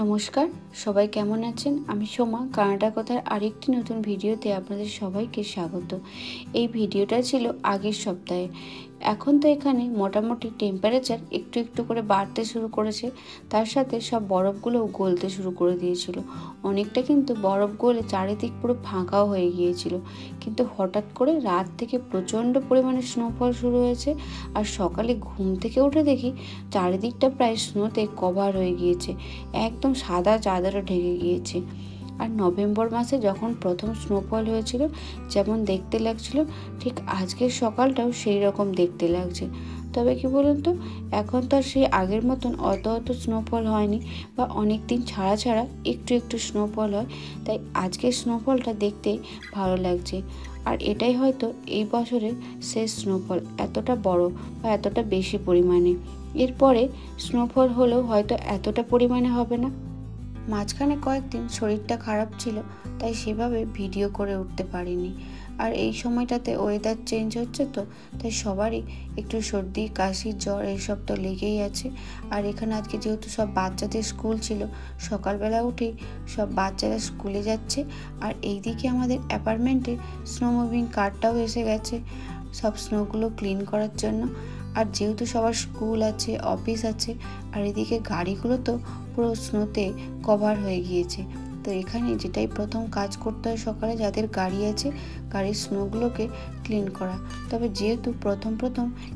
নমস্কার, সবাই কেমন আছেন? আমি সোমা, কানাডা কথার আরেকটি নতুন ভিডিওতে আপনাদের সবাইকে স্বাগত। এই ভিডিওটা ছিল আগের সপ্তাহে। এখন তো এখানে মোটামুটি টেম্পারেচার একটু একটু করে বাড়তে শুরু করেছে, তার সাথে সব বরফগুলোও গলতে শুরু করে দিয়েছিল। অনেকটা কিন্তু বরফ গলে চারিদিক পুরো ফাঁকাও হয়ে গিয়েছিল, কিন্তু হঠাৎ করে রাত থেকে প্রচণ্ড পরিমাণে স্নোফল শুরু হয়েছে। আর সকালে ঘুম থেকে উঠে দেখি চারিদিকটা প্রায় স্নোতে কভার হয়ে গিয়েছে, একদম সাদা চাদরে ঢেকে গিয়েছে। আর নভেম্বর মাসে যখন প্রথম স্নোফল হয়েছিল যেমন দেখতে লাগছিল, ঠিক আজকের সকালটাও সেই রকম দেখতে লাগছে। তবে কি বলুন তো, এখন তো আর সেই আগের মতন অত স্নোফল হয়নি, বা অনেক দিন ছাড়া ছাড়া একটু একটু স্নোফল হয়, তাই আজকের স্নোফলটা দেখতে ভালো লাগছে। আর এটাই হয়তো এই বছরের শেষ স্নোফল, এতটা বড় বা এতটা বেশি পরিমাণে। এরপরে স্নোফল হলেও হয়তো এতটা পরিমাণে হবে না। মাঝখানে কয়েকদিন শরীরটা খারাপ ছিল, তাই সেভাবে ভিডিও করে উঠতে পারিনি। আর এই সময়টাতে ওয়েদার চেঞ্জ হচ্ছে তো, তাই সবারই একটু সর্দি কাশি জ্বর এইসব তো লেগেই আছে। আর এখানে আজকে যেহেতু সব বাচ্চাদের স্কুল ছিল, সকালবেলা উঠেই সব বাচ্চারা স্কুলে যাচ্ছে। আর এইদিকে আমাদের অ্যাপার্টমেন্টে স্নো মুভিং কারটাও এসে গেছে সব স্নোগুলো ক্লিন করার জন্য। আর যেহেতু সবার স্কুল আছে, অফিস আছে, আর এদিকে গাড়িগুলো তো পুরো স্নোতে কভার হয়ে গিয়েছে। তো এখানে যেটাই প্রথম কাজ করতে হয় সকালে, যাদের গাড়ি আছে গাড়ির স্নোগুলোকে ক্লিন করা। তবে যেহেতু প্রথম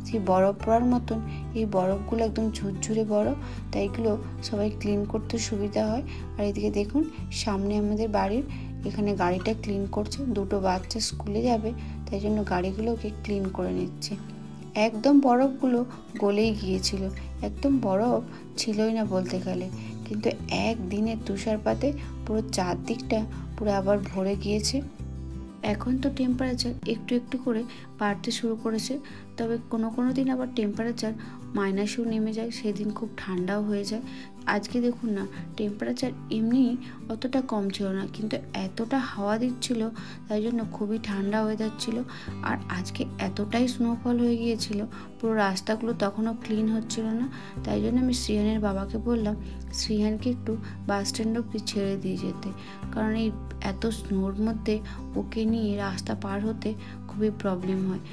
সেই বরফ পড়ার মতন এই বরফগুলো একদম ঝুরঝুরে বরফ, তাই এগুলো সবাই ক্লিন করতে সুবিধা হয়। আর এদিকে দেখুন সামনে আমাদের বাড়ির এখানে গাড়িটা ক্লিন করছে, দুটো বাচ্চা স্কুলে যাবে, তাই জন্য গাড়িগুলোকে ক্লিন করে নিচ্ছে। একদম বরফগুলো গলেই গিয়েছিল, একদম বরফ ছিলই না বলতে গেলে, কিন্তু একদিনের তুষারপাতে পুরো চারদিকটা পুরো আবার ভরে গিয়েছে। এখন তো টেম্পারেচার একটু একটু করে বাড়তে শুরু করেছে, তবে কোনো দিন আবার টেম্পারেচার মাইনাসেও নেমে যায়, সেদিন খুব ঠান্ডাও হয়ে যায়। আজকে দেখুন না, টেম্পারেচার এমনি অতটা কম ছিল না, কিন্তু এতটা হাওয়া দিচ্ছিল, তাই জন্য খুবই ঠান্ডা ওয়েদার ছিল। আর আজকে এতটাই স্নোফল হয়ে গিয়েছিল, পুরো রাস্তাগুলো তখনও ক্লিন হচ্ছিল না। তাই জন্য আমি শ্রিয়ানের বাবাকে বললাম শ্রিয়ানকে একটু বাস স্ট্যান্ড অব্দি ছেড়ে দিয়ে যেতে, কারণ এই এত স্নোর মধ্যে ওকে নিয়ে রাস্তা পার হতে খুবই প্রবলেম হয়।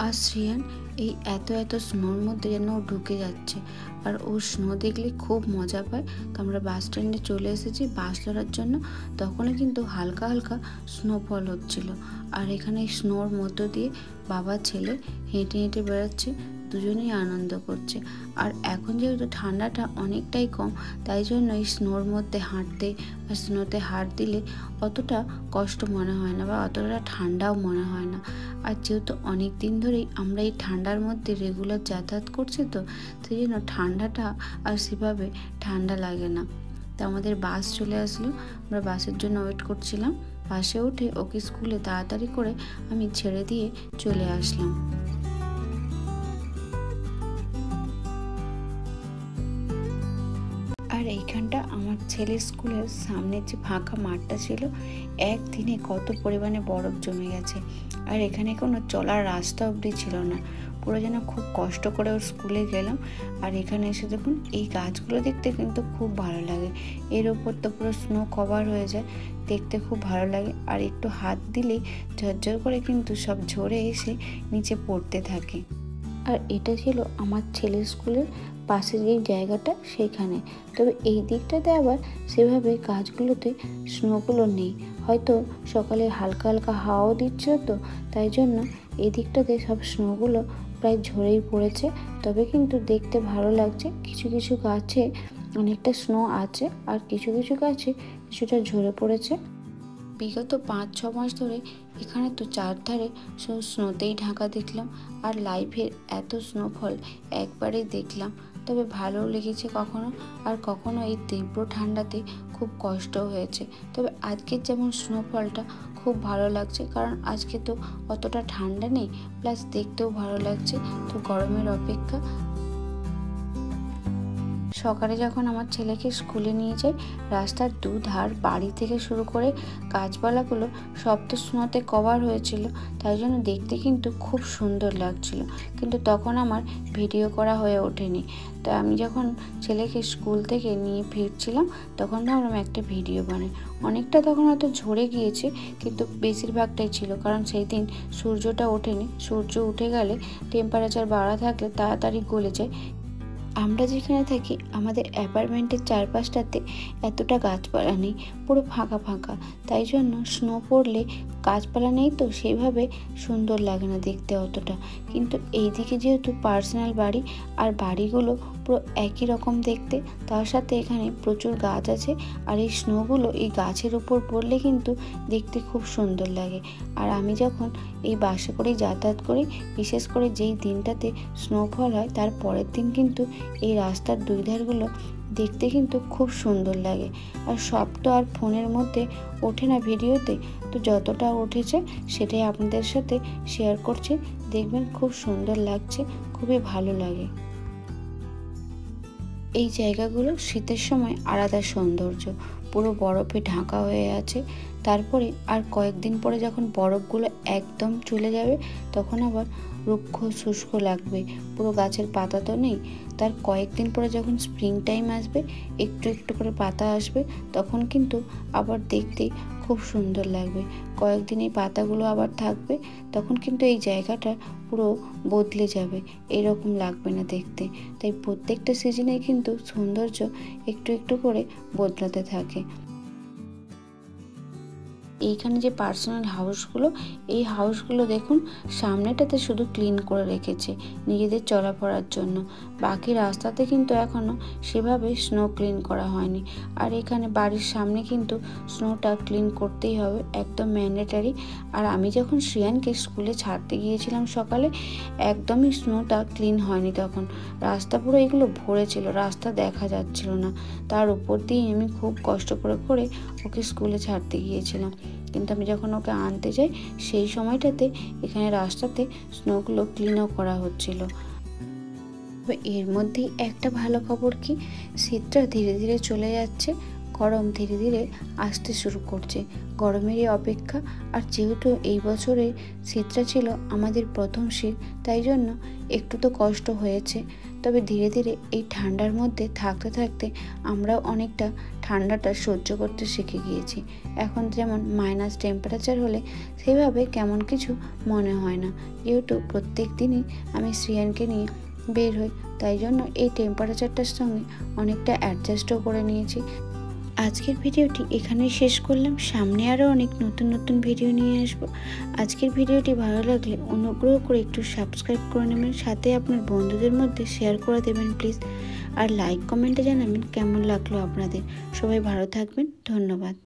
আর শ্রিয়ান এই এত স্নোর মধ্যে যেন ও ঢুকে যাচ্ছে, আর ও স্নো দেখলে খুব মজা পায়। তো আমরা বাস স্ট্যান্ডে চলে এসেছি বাস ধরার জন্য, তখনই কিন্তু হালকা হালকা স্নোফল হচ্ছিল। আর এখানে স্নোর মধ্য দিয়ে বাবা ছেলে হেঁটে হেঁটে বেড়াচ্ছে, দুজনেই আনন্দ করছে। আর এখন যেহেতু ঠান্ডাটা অনেকটাই কম, তাই জন্য এই স্নোর মধ্যে হাঁটতে বা স্নোতে হাত দিলে অতটা কষ্ট মনে হয় না, বা অতটা ঠান্ডাও মনে হয় না। আর যেহেতু অনেক দিন ধরেই আমরা এই ঠান্ডার মধ্যে রেগুলার যাতায়াত করছি, তো সেই জন্য ঠান্ডাটা আর সেভাবে ঠান্ডা লাগে না। তো আমাদের বাস চলে আসলো, আমরা বাসের জন্য ওয়েট করছিলাম। বাসে উঠে ওকে স্কুলে তাড়াতাড়ি করে আমি ছেড়ে দিয়ে চলে আসলাম। আর এইখানটা আমার ছেলের স্কুলের সামনের যে ফাঁকা মাঠটা ছিল, একদিনে কত পরিমাণে বরফ জমে গেছে। আর এখানে কোনো চলার রাস্তা অবধি ছিল না, পুরো যেন খুব কষ্ট করে ওর স্কুলে গেলাম। আর এখানে এসে দেখুন এই গাছগুলো দেখতে কিন্তু খুব ভালো লাগে, এর ওপর তো পুরো স্নো কভার হয়ে যায়, দেখতে খুব ভালো লাগে। আর একটু হাত দিলেই ঝরঝর করে কিন্তু সব ঝরে এসে নিচে পড়তে থাকে। আর এটা ছিল আমার ছেলের স্কুলের পাশে যে জায়গাটা সেইখানে। তবে এই দিকটাতে আবার সেভাবে গাছগুলোতে স্নোগুলো নেই, হয়তো সকালে হালকা হালকা হাওয়াও দিচ্ছিল তো, তাই জন্য এই দিকটাতে সব স্নোগুলো প্রায় ঝরেই পড়েছে। তবে কিন্তু দেখতে ভালো লাগছে, কিছু কিছু গাছে অনেকটা স্নো আছে, আর কিছু কিছু গাছে কিছুটা ঝরে পড়েছে। বিগত 5-6 মাস ধরে এখানে তো চারধারে সব স্নোতেই ঢাকা দেখলাম, আর লাইভের এত স্নোফল একবারেই দেখলাম। তবে ভালো লেগেছে কখনো, আর কখনো এই তীব্র ঠান্ডাতে খুব কষ্টও হয়েছে। তবে আজকের যেমন স্নোফলটা খুব ভালো লাগছে, কারণ আজকে তো অতটা ঠান্ডা নেই, প্লাস দেখতেও ভালো লাগছে। তো গরমের অপেক্ষা সকালে যখন আমার ছেলেকে স্কুলে নিয়ে যাই, রাস্তার দুধার বাড়ি থেকে শুরু করে গাছপালাগুলো সব তো স্নোতে কভার হয়েছিল, তাই জন্য দেখতে কিন্তু খুব সুন্দর লাগছিল। কিন্তু তখন আমার ভিডিও করা হয়ে ওঠেনি। তো আমি যখন ছেলেকে স্কুল থেকে নিয়ে ফিরছিলাম তখন ভাবলাম একটা ভিডিও বানাই। অনেকটা তখন হয়তো ঝরে গিয়েছে, কিন্তু বেশিরভাগটাই ছিল, কারণ সেই দিন সূর্যটা ওঠেনি। সূর্য উঠে গেলে টেম্পারেচার বাড়া থাকলে তাড়াতাড়ি গলে যায়। আমরা যেখানে থাকি আমাদের অ্যাপার্টমেন্টের চারপাশটাতে এতটা গাছপালা নেই, পুরো ফাঁকা ফাঁকা, তাই জন্য স্নো পড়লে গাছপালা নেই তো সেইভাবে সুন্দর লাগে না দেখতে অতটা। কিন্তু এইদিকে যেহেতু পার্সোনাল বাড়ি আর বাড়িগুলো পুরো একই রকম দেখতে, তার সাথে এখানে প্রচুর গাছ আছে, আর এই স্নোগুলো এই গাছের উপর পড়লে কিন্তু দেখতে খুব সুন্দর লাগে। আর আমি যখন এই বাসে করেই যাতায়াত করি, বিশেষ করে যেই দিনটাতে স্নোফল হয় তার পরের দিন কিন্তু এই রাস্তার দুই ধারগুলো দেখতে কিন্তু খুব সুন্দর লাগে। আর সব তো আর ফোনের মধ্যে ওঠে না ভিডিওতে, তো যতটা উঠেছে সেটাই আপনাদের সাথে শেয়ার করছি। দেখবেন খুব সুন্দর লাগছে, খুবই ভালো লাগে। এই জায়গাগুলো শীতের সময় আলাদা সৌন্দর্য, পুরো বরফে ঢাকা হয়ে আছে। তারপরে আর কয়েকদিন পরে যখন বরফগুলো একদম চলে যাবে তখন আবার রুক্ষ শুষ্ক লাগবে, পুরো গাছের পাতা তো নেই। তার কয়েকদিন পরে যখন স্প্রিং টাইম আসবে, একটু একটু করে পাতা আসবে, তখন কিন্তু আবার দেখতে খুব সুন্দর লাগবে। কয়েকদিন এই পাতাগুলো আবার থাকবে, তখন কিন্তু এই জায়গাটা পুরো বদলে যাবে, এরকম লাগবে না দেখতে। তাই প্রত্যেকটা সিজনে কিন্তু সৌন্দর্য একটু একটু করে বদলাতে থাকে। এইখানে যে পার্সোনাল হাউসগুলো, এই হাউসগুলো দেখুন সামনেটাতে শুধু ক্লিন করে রেখেছে নিজেদের চলাফেরার জন্য, বাকি রাস্তাতে কিন্তু এখনও সেভাবে স্নো ক্লিন করা হয়নি। আর এখানে বাড়ির সামনে কিন্তু স্নোটা ক্লিন করতেই হবে, একদম ম্যান্ডেটারি। আর আমি যখন শ্রিয়ানকে স্কুলে ছাড়তে গিয়েছিলাম সকালে, একদমই স্নোটা ক্লিন হয়নি, তখন রাস্তা পুরো এগুলো ভরেছিল, রাস্তা দেখা যাচ্ছিল না। তার উপর দিয়ে আমি খুব কষ্ট করে করে ওকে স্কুলে ছাড়তে গিয়েছিলাম, কিন্তু আমি যখন ওকে আনতে যাই সেই সময়টাতে এখানে রাস্তাতে স্নোগুলো ক্লিনও করা হচ্ছিল। এর মধ্যেই একটা ভালো খবর কি, শীতটা ধীরে ধীরে চলে যাচ্ছে, গরম ধীরে ধীরে আসতে শুরু করছে। গরমেরই অপেক্ষা। আর যেহেতু এই বছরে শীতটা ছিল আমাদের প্রথম শীত, তাই জন্য একটু তো কষ্ট হয়েছে। তবে ধীরে ধীরে এই ঠান্ডার মধ্যে থাকতে থাকতে আমরাও অনেকটা ঠান্ডাটা সহ্য করতে শিখে গিয়েছি। এখন যেমন মাইনাস টেম্পারেচার হলে সেইভাবে কেমন কিছু মনে হয় না, যেহেতু প্রত্যেক দিনই আমি শ্রিয়ানকে নিয়ে বের হই, তাই জন্য এই টেম্পারেচারটার সঙ্গে অনেকটা অ্যাডজাস্টও করে নিয়েছি। আজকের ভিডিওটি এখানেই শেষ করলাম, সামনে আরও অনেক নতুন নতুন ভিডিও নিয়ে আসবো। আজকের ভিডিওটি ভালো লাগলে অনুগ্রহ করে একটু সাবস্ক্রাইব করে নেবেন, সাথে আপনার বন্ধুদের মধ্যে শেয়ার করে দেবেন প্লিজ। আর লাইক কমেন্টে জানাবেন কেমন লাগলো আপনাদের। সবাই ভালো থাকবেন, ধন্যবাদ।